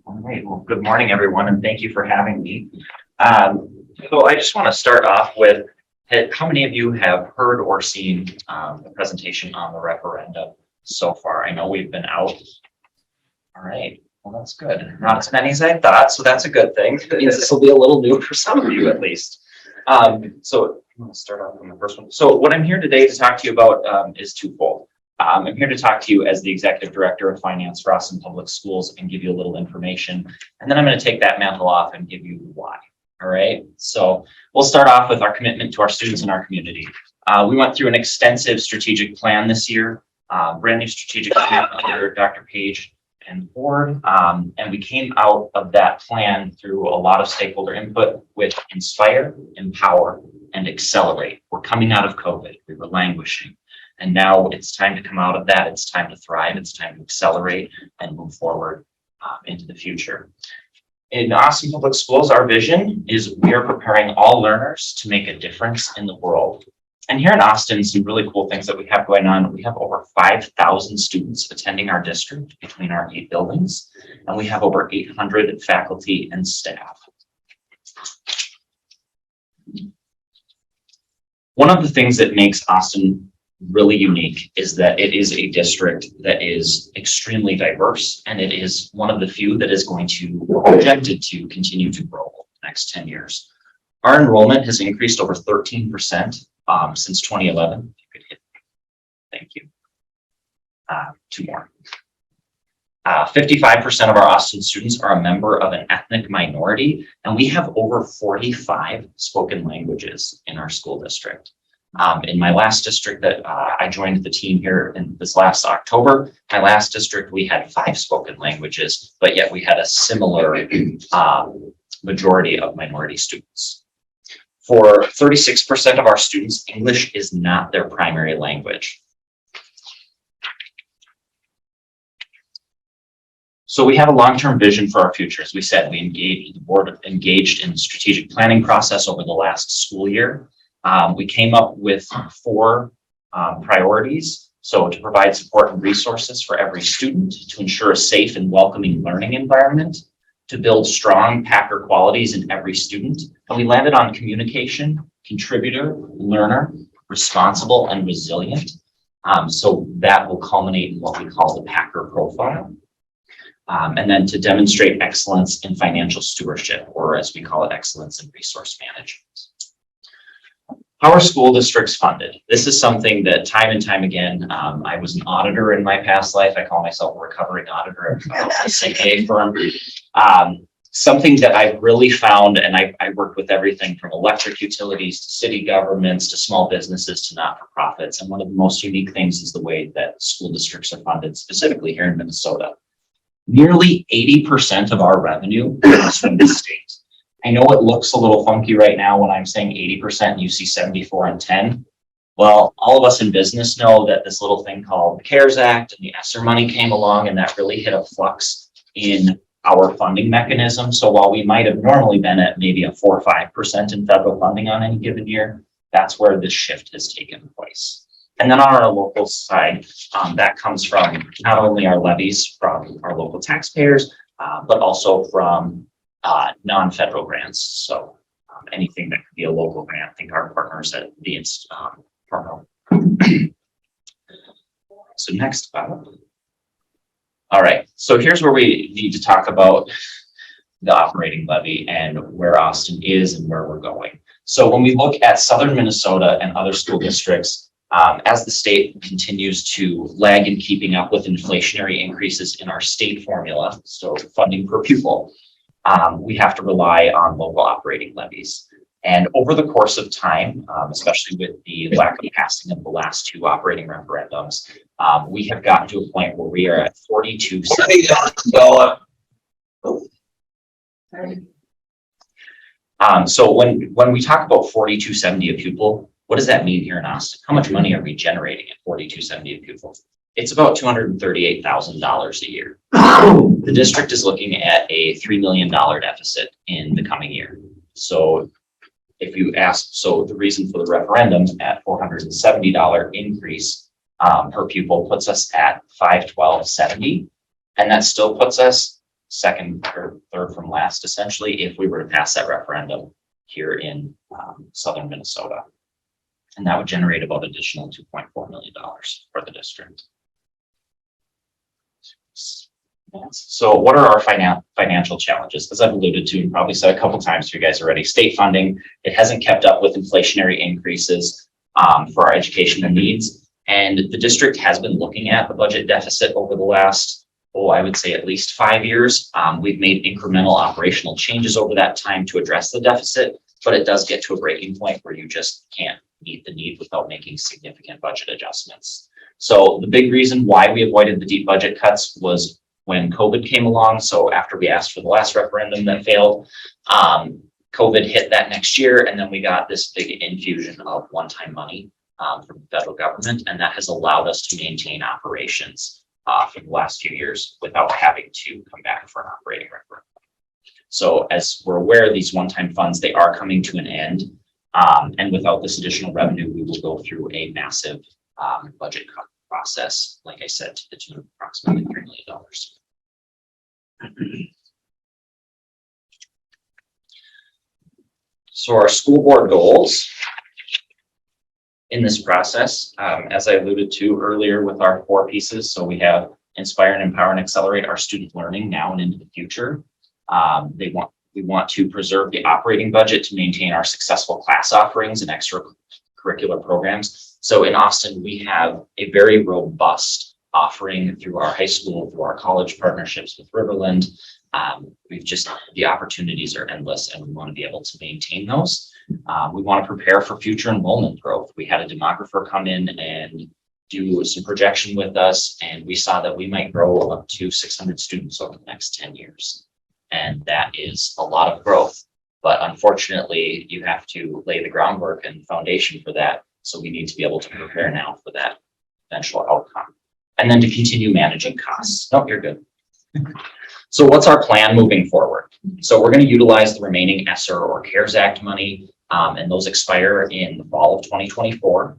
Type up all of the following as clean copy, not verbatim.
All right. Well, good morning, everyone, and thank you for having me. So I just want to start off with how many of you have heard or seen the presentation on the referendum so far? I know we've been out. All right. Well, that's good. Not as many as I thought, so that's a good thing. It means this will be a little new for some of you, at least. So I'm going to start off on the first one. So what I'm here today to talk to you about is twofold. I'm here to talk to you as the Executive Director of Finance for Austin Public Schools and give you a little information. And then I'm going to take that mantle off and give you why. All right. So we'll start off with our commitment to our students and our community. We went through an extensive strategic plan this year, brand new strategic plan under Dr. Page and the board. And we came out of that plan through a lot of stakeholder input with inspire, empower, and accelerate. We're coming out of COVID. We were languishing. And now it's time to come out of that. It's time to thrive. It's time to accelerate and move forward into the future. In Austin Public Schools, our vision is we are preparing all learners to make a difference in the world. And here in Austin, some really cool things that we have going on. We have over 5,000 students attending our district between our 8 buildings, and we have over 800 faculty and staff. One of the things that makes Austin really unique is that it is a district that is extremely diverse, and it is one of the few that is going to projected to continue to grow over the next 10 years. Our enrollment has increased over 13% since 2011. If you could hit, thank you. 2 more. 55% of our Austin students are a member of an ethnic minority, and we have over 45 spoken languages in our school district. In my last district that I joined the team here in this last October, my last district, we had 5 spoken languages, but yet we had a similar majority of minority students. For 36% of our students, English is not their primary language. So we have a long-term vision for our future. As we said, the board engaged in the strategic planning process over the last school year. We came up with 4 priorities. So to provide support and resources for every student, to ensure a safe and welcoming learning environment, to build strong Packer qualities in every student. And we landed on communication, contributor, learner, responsible, and resilient. So that will culminate in what we call the Packer profile. And then to demonstrate excellence in financial stewardship, or as we call it, excellence in resource management. How are school districts funded? This is something that time and time again, I was an auditor in my past life. I call myself a recovering auditor at a CPA firm. Something that I've really found, and I worked with everything from electric utilities to city governments to small businesses to not-for-profits. And one of the most unique things is the way that school districts are funded, specifically here in Minnesota. Nearly 80% of our revenue comes from the state. I know it looks a little funky right now when I'm saying 80% and you see 74 and 10. Well, all of us in business know that this little thing called the CARES Act and the ESSER money came along, and that really hit a flux in our funding mechanism. So while we might have normally been at maybe a 4 or 5% in federal funding on any given year, that's where this shift has taken place. And then on our local side, that comes from not only our levies from our local taxpayers, but also from non-federal grants. So anything that could be a local grant. I think our partners at the partner. So next. All right. So here's where we need to talk about the operating levy and where Austin is and where we're going. So when we look at Southern Minnesota and other school districts, as the state continues to lag in keeping up with inflationary increases in our state formula, so funding per pupil, we have to rely on local operating levies. And over the course of time, especially with the lack of passing of the last 2 operating referendums, we have gotten to a point where we are at 4270. So when we talk about 4270 a pupil, what does that mean here in Austin? How much money are we generating at 4270 a pupil? It's about $238,000 a year. The district is looking at a $3 million deficit in the coming year. So if you ask, so the reason for the referendum at $470 increase per pupil puts us at $512.70, and that still puts us second or third from last, essentially, if we were to pass that referendum here in southern Minnesota. And that would generate about additional $2.4 million for the district. So what are our financial challenges? As I've alluded to and probably said a couple times to you guys already, state funding, it hasn't kept up with inflationary increases for our educational needs. And the district has been looking at the budget deficit over the last, I would say at least 5 years. We've made incremental operational changes over that time to address the deficit, but it does get to a breaking point where you just can't meet the need without making significant budget adjustments. So the big reason why we avoided the deep budget cuts was when COVID came along. So after we asked for the last referendum that failed, COVID hit that next year, and then we got this big infusion of one-time money from the federal government, and that has allowed us to maintain operations for the last few years without having to come back for an operating referendum. So as we're aware, these one-time funds, they are coming to an end, and without this additional revenue, we will go through a massive budget cut process, like I said, to the tune of approximately $3 million. So our school board goals in this process, as I alluded to earlier with our 4 pieces, so we have inspire and empower and accelerate our student learning now and into the future. We want to preserve the operating budget to maintain our successful class offerings and extracurricular programs. So in Austin, we have a very robust offering through our high school, through our college partnerships with Riverland. The opportunities are endless, and we want to be able to maintain those. We want to prepare for future enrollment growth. We had a demographer come in and do some projection with us, and we saw that we might grow up to 600 students over the next 10 years. And that is a lot of growth, but unfortunately, you have to lay the groundwork and foundation for that. So we need to be able to prepare now for that eventual outcome. And then to continue managing costs. No, you're good. So what's our plan moving forward? So we're going to utilize the remaining ESSER or CARES Act money, and those expire in the fall of 2024.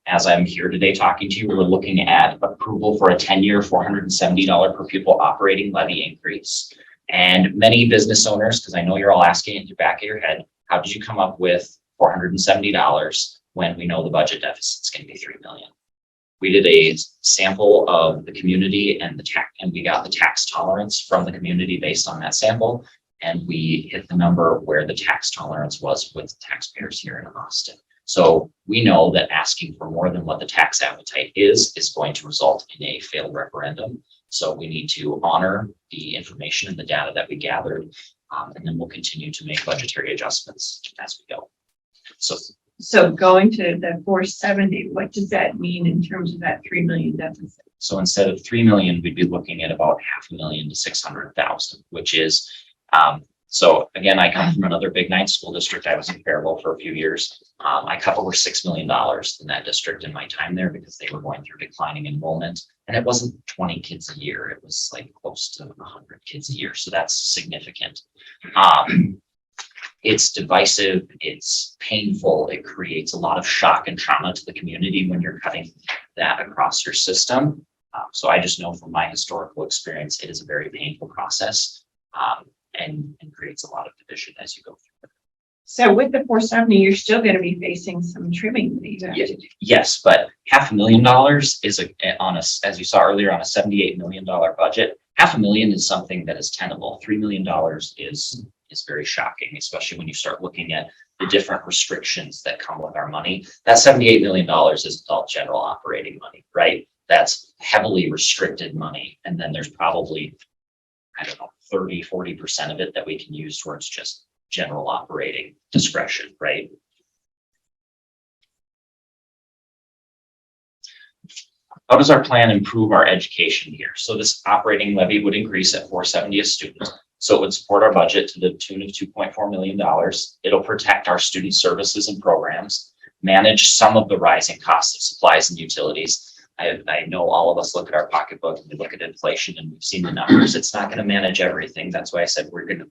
As I'm here today talking to you, we're looking at approval for a 10-year $470 per pupil operating levy increase. And many business owners, because I know you're all asking in the back of your head, how did you come up with $470 when we know the budget deficit is going to be $3 million? We did a sample of the community and we got the tax tolerance from the community based on that sample. And we hit the number where the tax tolerance was with taxpayers here in Austin. So we know that asking for more than what the tax appetite is going to result in a failed referendum. So we need to honor the information and the data that we gathered, and then we'll continue to make budgetary adjustments as we go. So going to the 470, what does that mean in terms of that $3 million deficit? So instead of 3 million, we'd be looking at about $500,000 to 600,000, which is, so again, I come from another Big 9 school district. I was in Faribault for a few years. I cut over $6 million in that district in my time there because they were going through declining enrollment, and it wasn't 20 kids a year. It was like close to 100 kids a year. So that's significant. It's divisive, it's painful, it creates a lot of shock and trauma to the community when you're cutting that across your system. So I just know from my historical experience, it is a very painful process, and creates a lot of division as you go through it. So with the 470, you're still going to be facing some trimming that you have to do. Yes, but $500,000 is as you saw earlier, on a $78 million budget. $500,000 is something that is tenable. $3 million is very shocking, especially when you start looking at the different restrictions that come with our money. That $78 million is adult general operating money, right? That's heavily restricted money. And then there's probably, 30-40% of it that we can use towards just general operating discretion, right? How does our plan improve our education here? So this operating levy would increase at $470 a student. So it would support our budget to the tune of $2.4 million. It'll protect our student services and programs, manage some of the rising costs of supplies and utilities. I know all of us look at our pocketbook and we look at inflation and we've seen the numbers. It's not going to manage everything. That's why I said we are going to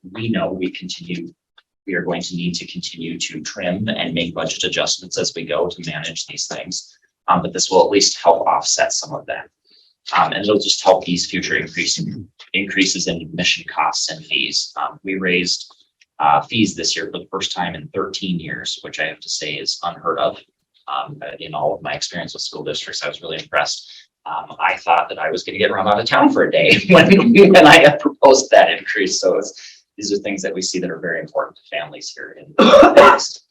need to continue to trim and make budget adjustments as we go to manage these things. But this will at least help offset some of that. And it'll just help ease future increases in admission costs and fees. We raised fees this year for the first time in 13 years, which I have to say is unheard of. In all of my experience with school districts, I was really impressed. I thought that I was going to get run out of town for a day when I had proposed that increase. So these are things that we see that are very important to families here in the East.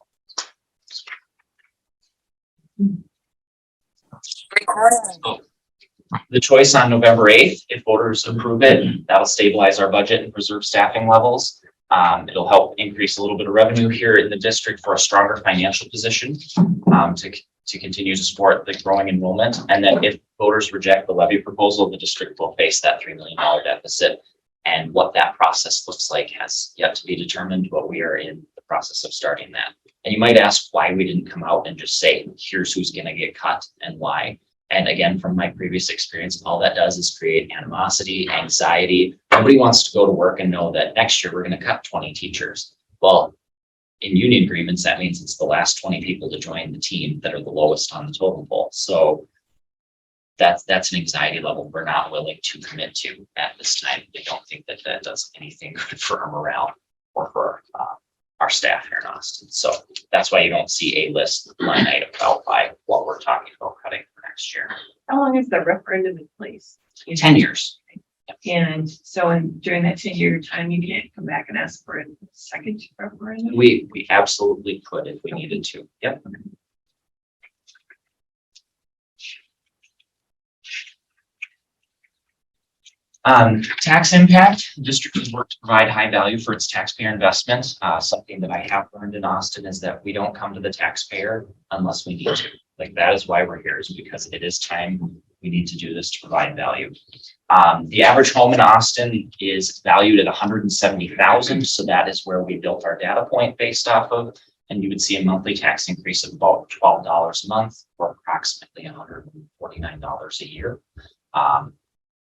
So, the choice on November 8th, if voters approve it, that'll stabilize our budget and preserve staffing levels. It'll help increase a little bit of revenue here in the district for a stronger financial position to continue to support the growing enrollment. And then if voters reject the levy proposal, the district will face that $3 million deficit. And what that process looks like has yet to be determined, but we are in the process of starting that. And you might ask why we didn't come out and just say, here's who's going to get cut and why. And again, from my previous experience, all that does is create animosity, anxiety. Nobody wants to go to work and know that next year we're going to cut 20 teachers. Well, in union agreements, that means it's the last 20 people to join the team that are the lowest on the totem pole. So that's an anxiety level we're not willing to commit to at this time. I don't think that that does anything good for our morale or for our staff here in Austin. So that's why you don't see a list line item out by what we're talking about cutting for next year. How long is the referendum in place? 10 years. And so during that 10-year time, you can't come back and ask for a second referendum? We absolutely could if we needed to. Yep. Tax impact. The district has worked to provide high value for its taxpayer investment. Something that I have learned in Austin is that we don't come to the taxpayer unless we need to. Like, that is why we're here, is because it is time we need to do this to provide value. The average home in Austin is valued at $170,000. So that is where we built our data point based off of. And you would see a monthly tax increase of about $12 a month, or approximately $149 a year.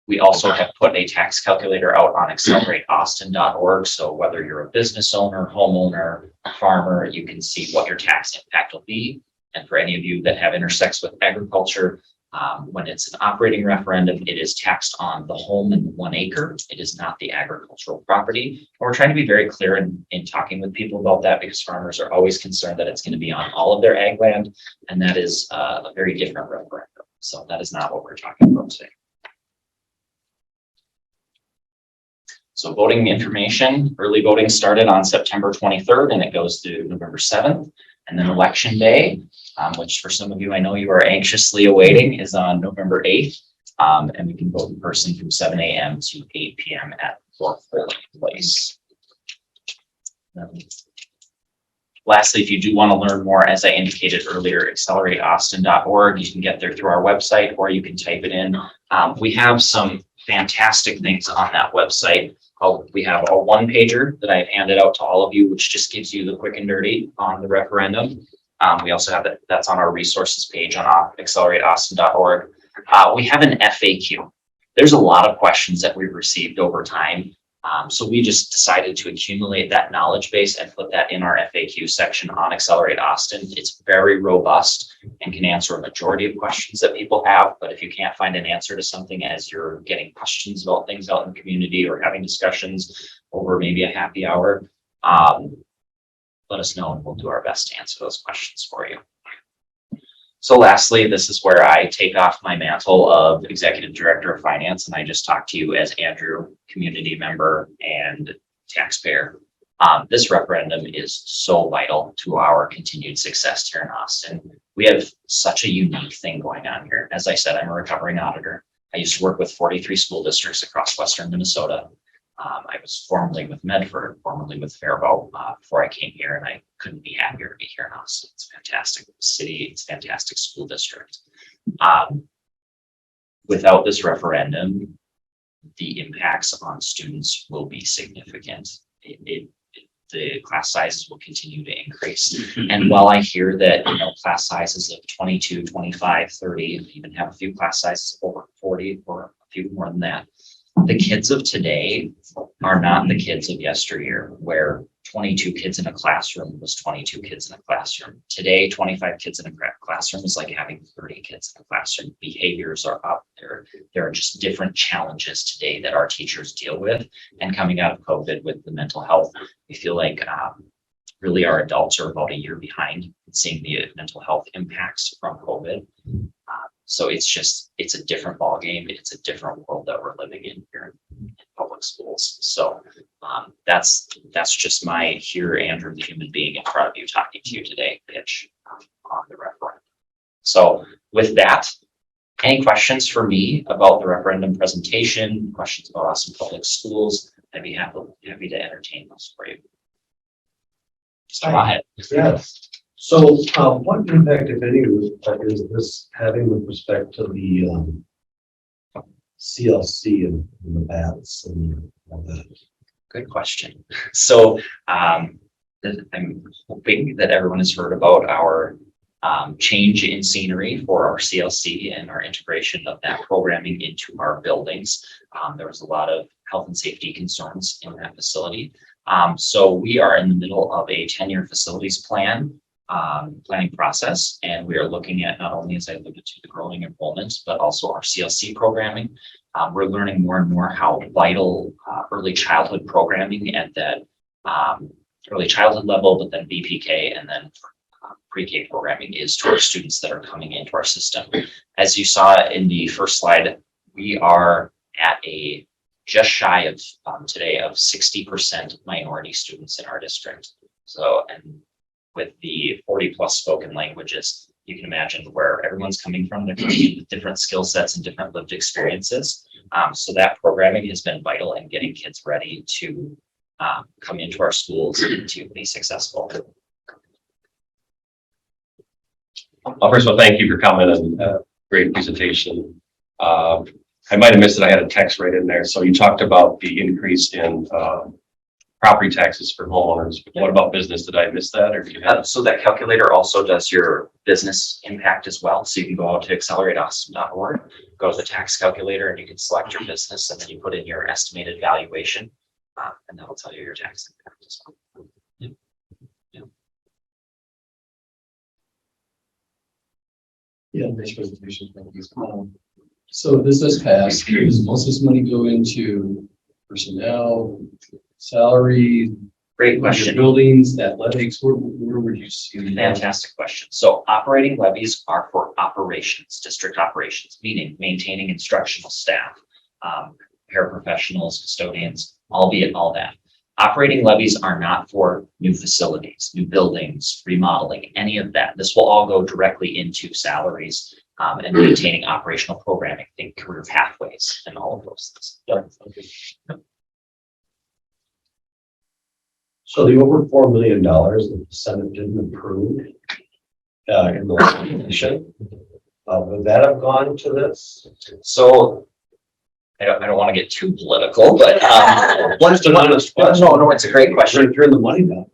We also have put a tax calculator out on accelerate-austin.org. So whether you're a business owner, homeowner, farmer, you can see what your tax impact will be. And for any of you that have intersects with agriculture, when it's an operating referendum, it is taxed on the home and the 1 acre. It is not the agricultural property. And we're trying to be very clear in talking with people about that, because farmers are always concerned that it's going to be on all of their ag land. And that is a very different referendum. So that is not what we're talking about today. So voting information, early voting started on September 23rd and it goes through November 7th. And then election day, which for some of you, I know you are anxiously awaiting, is on November 8th. And we can vote in person from 7 a.m. to 8 p.m. at the polling place. Lastly, if you do want to learn more, as I indicated earlier, accelerate-austin.org. You can get there through our website, or you can type it in. We have some fantastic things on that website. We have a one-pager that I've handed out to all of you, which just gives you the quick and dirty on the referendum. We also have that's on our resources page on accelerate-austin.org. We have an FAQ. There's a lot of questions that we've received over time. So we just decided to accumulate that knowledge base and put that in our FAQ section on Accelerate Austin. It's very robust and can answer a majority of questions that people have. But if you can't find an answer to something as you're getting questions about things out in the community or having discussions over maybe a happy hour, let us know and we'll do our best to answer those questions for you. So lastly, this is where I take off my mantle of Executive Director of Finance, and I just talk to you as Andrew, community member and taxpayer. This referendum is so vital to our continued success here in Austin. We have such a unique thing going on here. As I said, I'm a recovering auditor. I used to work with 43 school districts across Western Minnesota. I was formerly with Medford, formerly with Faribault before I came here, and I couldn't be happier to be here in Austin. It's a fantastic city. It's a fantastic school district. Without this referendum, the impacts on students will be significant. The class sizes will continue to increase. And while I hear that, class sizes of 22, 25, 30, even have a few class sizes over 40 or a few more than that, the kids of today are not the kids of yesteryear, where 22 kids in a classroom was 22 kids in a classroom. Today, 25 kids in a classroom is like having 30 kids in a classroom. Behaviors are up there. There are just different challenges today that our teachers deal with. And coming out of COVID with the mental health, we feel like really our adults are about a year behind seeing the mental health impacts from COVID. So it's a different ballgame. It's a different world that we're living in here in public schools. So that's just my here, Andrew, the human being in front of you talking to you today, pitch on the referendum. So with that, any questions for me about the referendum presentation, questions about us in public schools? I'd be happy to entertain those for you. Just go ahead. Yes. So what impact, if any, is this having with respect to the CLC and the bats and all that? Good question. So I'm hoping that everyone has heard about our change in scenery for our CLC and our integration of that programming into our buildings. There was a lot of health and safety concerns in that facility. So we are in the middle of a 10-year facilities planning process, and we are looking at not only, as I alluded to, the growing enrollments, but also our CLC programming. We're learning more and more how vital early childhood programming at that early childhood level, but then BPK and then pre-K programming is to our students that are coming into our system. As you saw in the first slide, we are at a just shy of today of 60% minority students in our district. So, and with the 40 plus spoken languages, you can imagine where everyone's coming from. They're coming in with different skill sets and different lived experiences. So that programming has been vital in getting kids ready to come into our schools and to be successful. First of all, thank you for coming and great presentation. I might have missed it. I had a text right in there. So you talked about the increase in property taxes for homeowners. What about business? Did I miss that, or do you have? So that calculator also does your business impact as well. So you can go out to accelerateawesome.org, go to the tax calculator, and you can select your business, and then you put in your estimated valuation, and that'll tell you your tax impact as well. Yeah. Yeah, nice presentation. Thank you. So this has passed. Does most of this money go into personnel, salary, Great question. buildings, athletics? Where would you see that? Fantastic question. So operating levies are for operations, district operations, meaning maintaining instructional staff, paraprofessionals, custodians, albeit all that. Operating levies are not for new facilities, new buildings, remodeling, any of that. This will all go directly into salaries and maintaining operational programming, think career pathways and all of those things. Yep. So the over $4 million that the Senate didn't approve in the legislation, would that have gone to this? So I don't want to get too political, but What's an honest question? no, it's a great question. Turn the money down.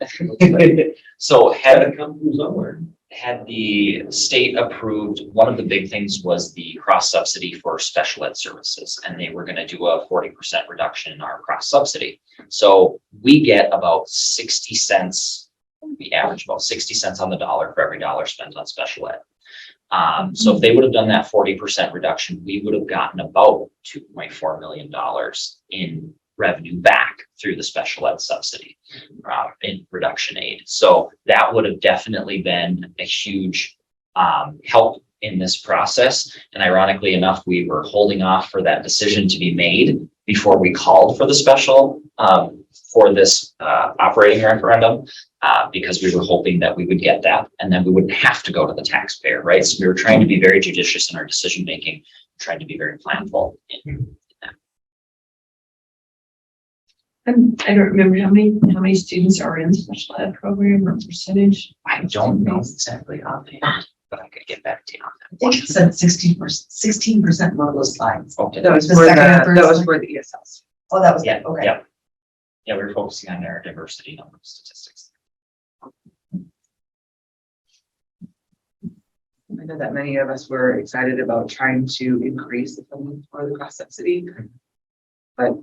So Had it come from somewhere. had the state approved, one of the big things was the cross subsidy for special ed services, and they were going to do a 40% reduction in our cross subsidy. So we get about 60 cents, we average about 60 cents on the dollar for every dollar spent on special ed. So if they would have done that 40% reduction, we would have gotten about $2.4 million in revenue back through the special ed subsidy in reduction aid. So that would have definitely been a huge help in this process. And ironically enough, we were holding off for that decision to be made before we called for the special for this operating referendum because we were hoping that we would get that and then we wouldn't have to go to the taxpayer, right? So we were trying to be very judicious in our decision making, trying to be very planful in that. I don't remember how many students are in the special ed program or percentage. I don't know exactly offhand, but I could get back to you on I think it said 16% more of those slides. that. Okay. That was for the ESLs. Oh, that was, Yeah, okay. yeah. Yeah, we were focusing on our diversity number statistics. I know that many of us were excited about trying to increase the funding for the cross subsidy, but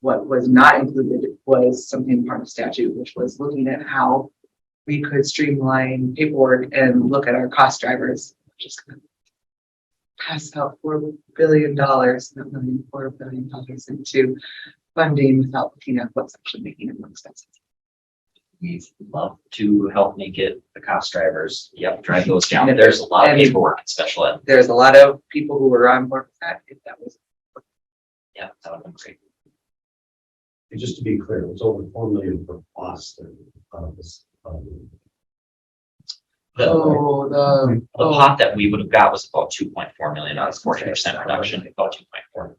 what was not included was something part of statute, which was looking at how we could streamline paperwork and look at our cost drivers. Just gonna pass out $4 billion, not million, $4 billion into funding without looking at what's actually making it more expensive. We'd love to help make it the cost drivers. Yep, drive those down. There's a lot of paperwork in special ed. There's a lot of people who were on board with that, if that was. Yeah, that would be great. And just to be clear, it was over 4 million for Austin. The Oh, pot that we would have got was about 2.4 million, not 40% reduction, about 2.4.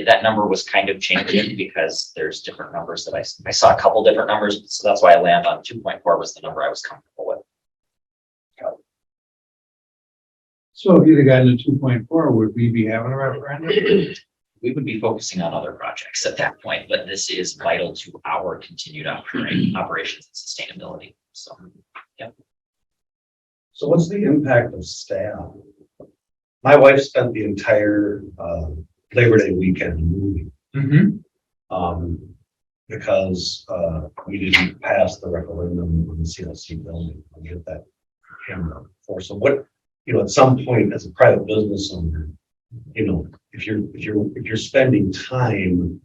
That number was kind of changing because there's different numbers that I saw a couple different numbers, so that's why I landed on 2.4 was the number I was comfortable with. So if you'd have gotten a 2.4, would we be having a referendum? We would be focusing on other projects at that point, but this is vital to our continued operations and sustainability. So, yeah. So what's the impact of staff? My wife spent the entire Labor Day weekend moving. Because we didn't pass the referendum on the CLC building. I'll get that hammered for. So what, at some point as a private business owner, if you're spending time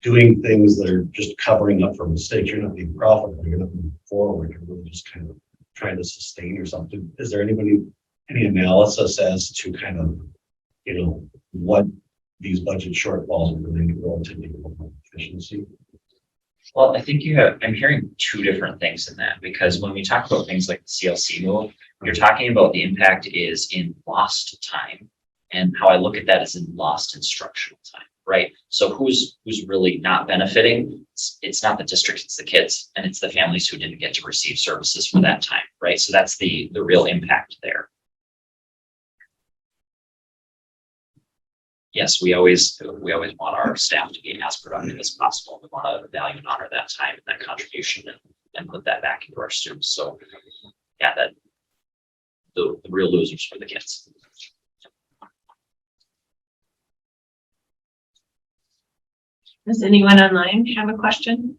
doing things that are just covering up for mistakes, you're not being profitable, you're not moving forward, you're really just kind of trying to sustain yourself. Is there any analysis as to kind of, what these budget shortfalls are related relative to efficiency? Well, I think I'm hearing two different things in that, because when we talk about things like the CLC move, you're talking about the impact is in lost time. And how I look at that is in lost instructional time, right? So who's really not benefiting? It's not the district, it's the kids, and it's the families who didn't get to receive services for that time, right? So that's the real impact there. Yes, we always want our staff to be as productive as possible. We want to value and honor that time and that contribution and put that back into our students. So yeah, that the real losers for the kids. Does anyone online have a question?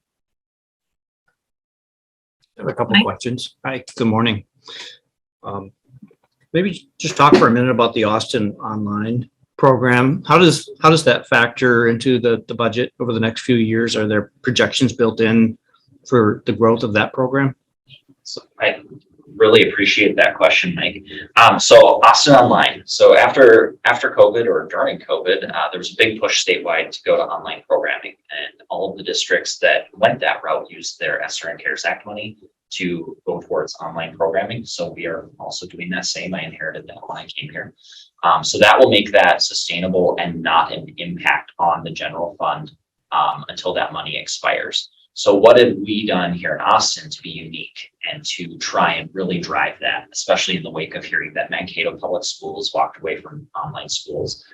I have a couple Mike? questions. Hi, good morning. Maybe just talk for a minute about the Austin online program. How does that factor into the budget over the next few years? Are there projections built in for the growth of that program? So I really appreciate that question, Mike. So Austin Online. So after COVID or during COVID, there was a big push statewide to go to online programming, and all of the districts that went that route used their ESSER and CARES Act money to go towards online programming. So we are also doing that same. I inherited that when I came here. So that will make that sustainable and not an impact on the general fund until that money expires. So what have we done here in Austin to be unique and to try and really drive that, especially in the wake of hearing that Mankato Public Schools walked away from online schools,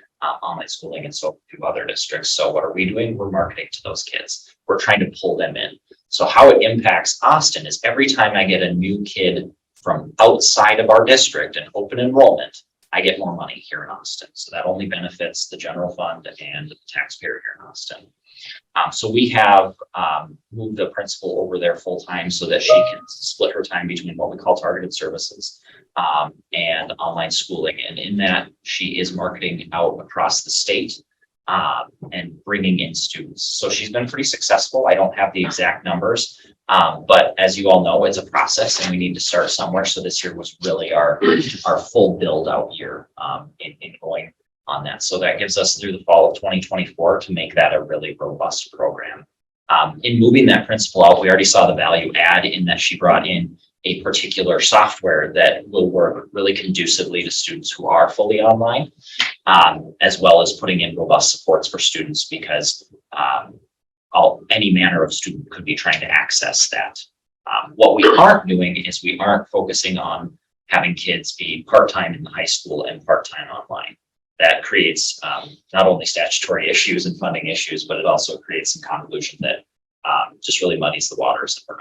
online schooling, and so few other districts. So what are we doing? We're marketing to those kids. We're trying to pull them in. So how it impacts Austin is every time I get a new kid from outside of our district and open enrollment, I get more money here in Austin. So that only benefits the general fund and the taxpayer here in Austin. So we have moved the principal over there full time so that she can split her time between what we call targeted services and online schooling. And in that, she is marketing out across the state and bringing in students. So she's been pretty successful. I don't have the exact numbers, but as you all know, it's a process and we need to start somewhere. So this year was really our full build out year in going on that. So that gives us through the fall of 2024 to make that a really robust program. In moving that principal out, we already saw the value add in that she brought in a particular software that will work really conducively to students who are fully online, as well as putting in robust supports for students because any manner of student could be trying to access that. What we aren't doing is we aren't focusing on having kids be part-time in the high school and part-time online. That creates not only statutory issues and funding issues, but it also creates some convolution that just really muddies the waters if we're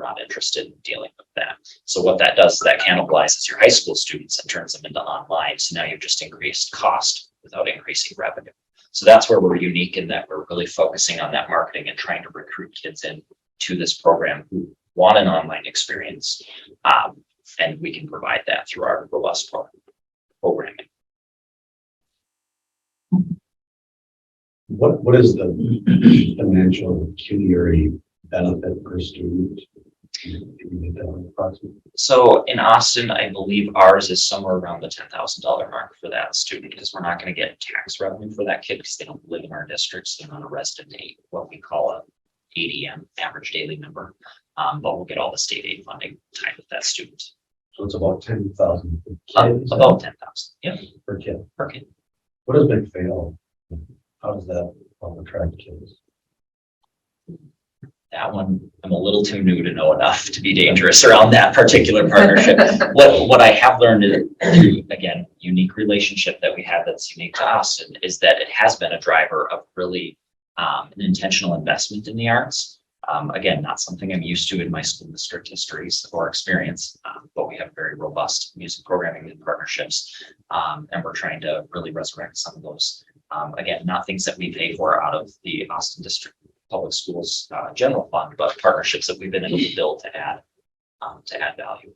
not interested in dealing with that. So what that does is that cannibalizes your high school students and turns them into online. So now you've just increased cost without increasing revenue. So that's where we're unique in that we're really focusing on that marketing and trying to recruit kids in to this program who want an online experience. And we can provide that through our robust programming. What is the financial pecuniary benefit per student? Approximately. So in Austin, I believe ours is somewhere around the $10,000 mark for that student, because we're not going to get tax revenue for that kid because they don't live in our districts. They're not a resident aid, what we call a ADM, average daily member. But we'll get all the state aid funding tied with that student. So it's about 10,000 About 10,000, yeah, per kid. per kid. What does big fail? How does that attract kids? That one, I'm a little too new to know enough to be dangerous around that particular partnership. What I have learned is, through, again, unique relationship that we have that's unique to Austin, is that it has been a driver of really an intentional investment in the arts. Again, not something I'm used to in my school district histories or experience, but we have very robust music programming and partnerships. And we're trying to really resurrect some of those. Again, not things that we pay for out of the Austin District Public Schools general fund, but partnerships that we've been able to build to add value.